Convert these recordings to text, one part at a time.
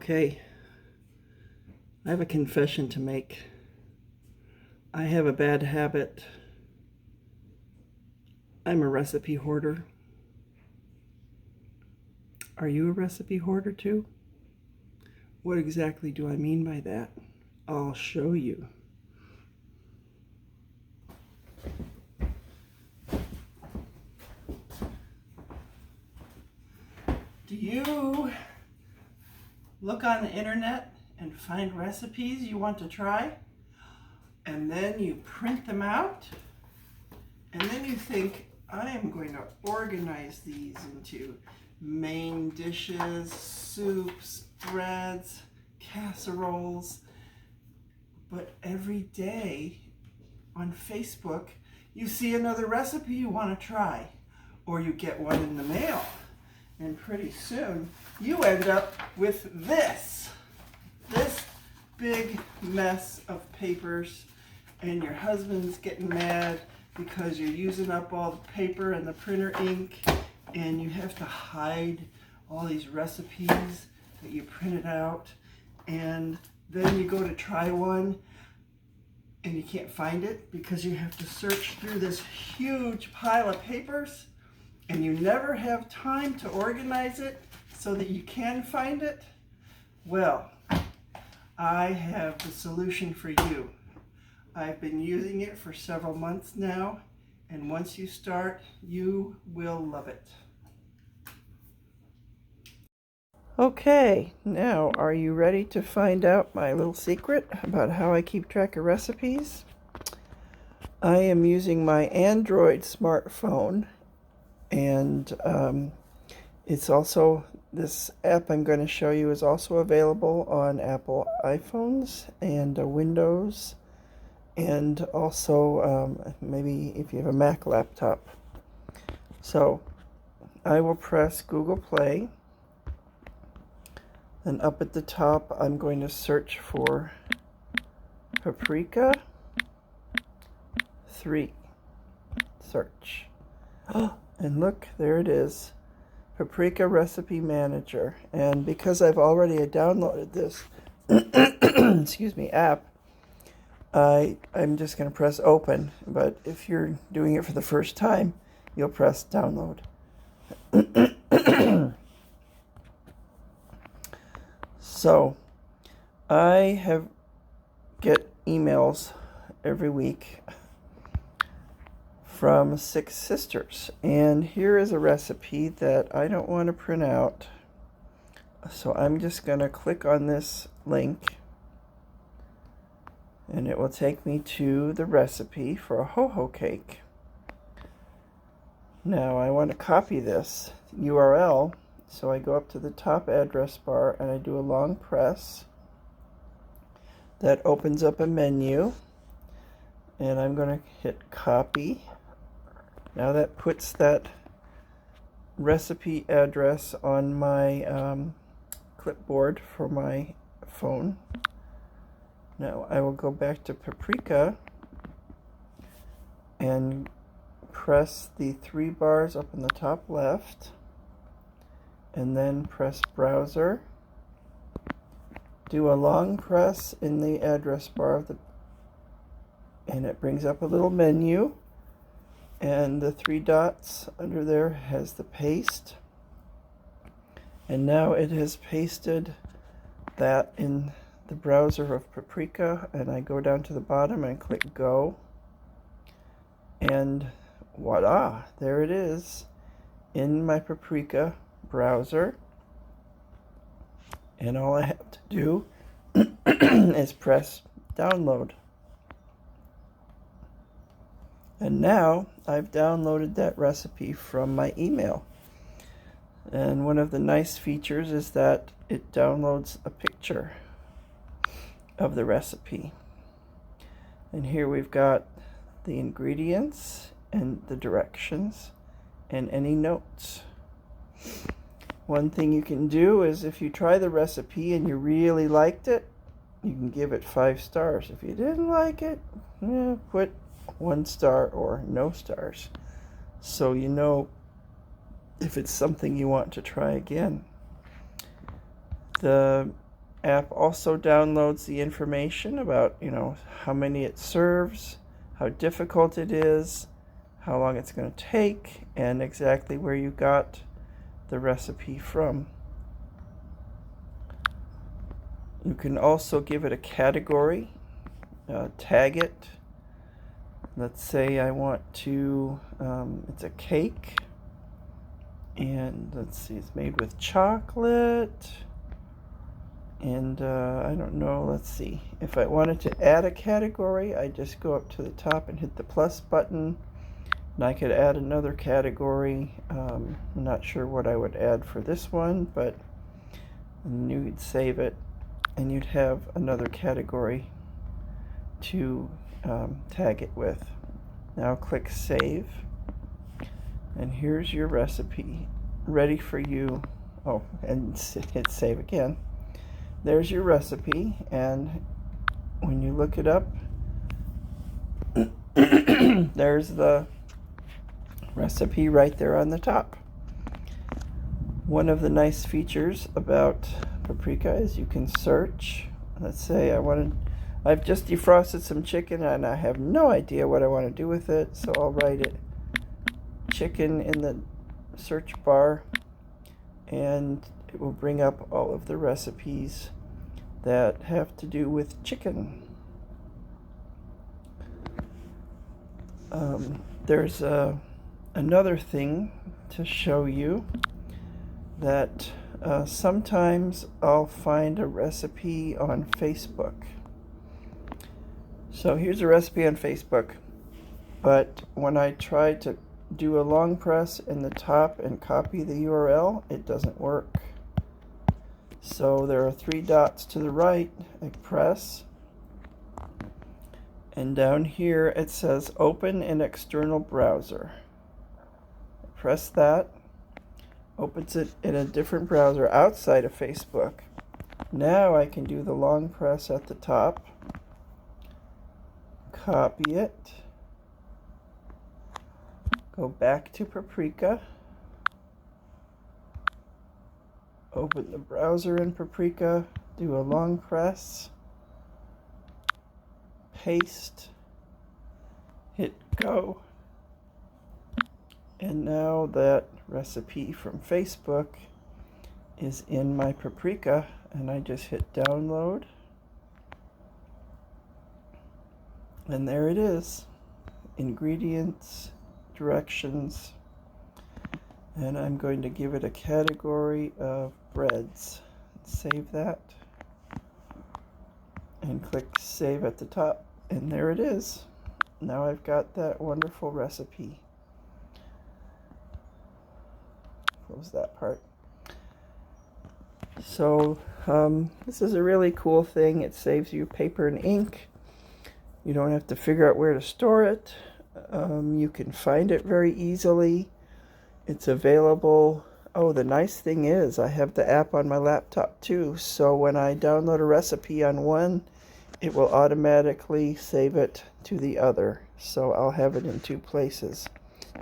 Okay, I have a confession to make. I have a bad habit. I'm a recipe hoarder. Are you a recipe hoarder too? What exactly do I mean by that? I'll show you. Do you look on the internet and find recipes you want to try? And then you print them out? And then you think, I am going to organize these into main dishes, soups, breads, casseroles. But every day on Facebook, you see another recipe you want to try, or you get one in the mail. And pretty soon, you end up with this big mess of papers, and your husband's getting mad because you're using up all the paper and the printer ink, and you have to hide all these recipes that you printed out, and then you go to try one and you can't find it because you have to search through this huge pile of papers, and you never have time to organize it so that you can find it. Well, I have the solution for you. I've been using it for several months now, and once you start, you will love it. Okay, now are you ready to find out my little secret about how I keep track of recipes? I am using my Android smartphone, and it's also, this app I'm going to show you is also available on Apple iPhones and Windows, and also maybe if you have a Mac laptop. So I will press Google Play, and up at the top I'm going to search for Paprika 3. Search. And look, there it is. Paprika Recipe Manager. And because I've already downloaded this excuse me, app, I'm just going to press open. But if you're doing it for the first time, you'll press download. So I get emails every week from 6 sisters, and here is a recipe that I don't want to print out, so I'm just going to click on this link, and it will take me to the recipe for a ho-ho cake. Now I want to copy this URL, so I go up to the top address bar and I do a long press. That opens up a menu, and I'm going to hit copy. Now that puts that recipe address on my clipboard for my phone. Now I will go back to Paprika and press the 3 bars up in the top left, and then press browser. Do a long press in the address bar and it brings up a little menu, and the 3 dots under there has the paste, and now it has pasted that in the browser of Paprika, and I go down to the bottom and click go, and voila, there it is in my Paprika browser. And all I have to do is press download. And now I've downloaded that recipe from my email. And one of the nice features is that it downloads a picture of the recipe. And here we've got the ingredients and the directions and any notes. One thing you can do is, if you try the recipe and you really liked it, you can give it 5 stars. If you didn't like it, put 1 star or no stars, so you know if it's something you want to try again. The app also downloads the information about, how many it serves, how difficult it is, how long it's going to take, and exactly where you got the recipe from. You can also give it a category, tag it. Let's say I want to, it's a cake, and let's see, it's made with chocolate. And I don't know, let's see. If I wanted to add a category, I just go up to the top and hit the plus button. And I could add another category. I'm not sure what I would add for this one, but you'd save it. And you'd have another category to tag it with. Now click Save. And here's your recipe ready for you. Oh, and hit Save again. There's your recipe, and when you look it up, there's the recipe right there on the top. One of the nice features about Paprika is you can search. Let's say I've just defrosted some chicken and I have no idea what I want to do with it, so I'll write it chicken in the search bar, and it will bring up all of the recipes that have to do with chicken. There's another thing to show you that sometimes I'll find a recipe on Facebook. So here's a recipe on Facebook, but when I try to do a long press in the top and copy the URL, it doesn't work. So there are 3 dots to the right. I press, and down here it says open an external browser. I press that, opens it in a different browser outside of Facebook. Now I can do the long press at the top, copy it, go back to Paprika, open the browser in Paprika, do a long press, paste, hit go, and now that recipe from Facebook is in my Paprika, and I just hit download, and there it is. Ingredients, directions, and I'm going to give it a category of breads. Save that and click Save at the top, and there it is. Now I've got that wonderful recipe. Close that part. So this is a really cool thing. It saves you paper and ink. You don't have to figure out where to store it. You can find it very easily. It's available. Oh, the nice thing is I have the app on my laptop too, so when I download a recipe on one, it will automatically save it to the other. So I'll have it in 2 places,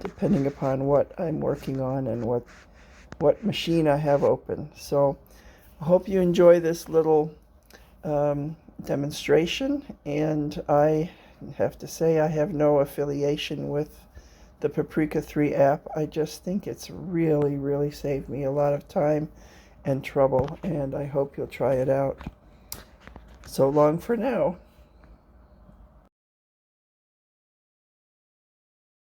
depending upon what I'm working on and what machine I have open. So I hope you enjoy this little demonstration, and I have to say I have no affiliation with the Paprika 3 app. I just think it's really saved me a lot of time and trouble, and I hope you'll try it out. So long for now.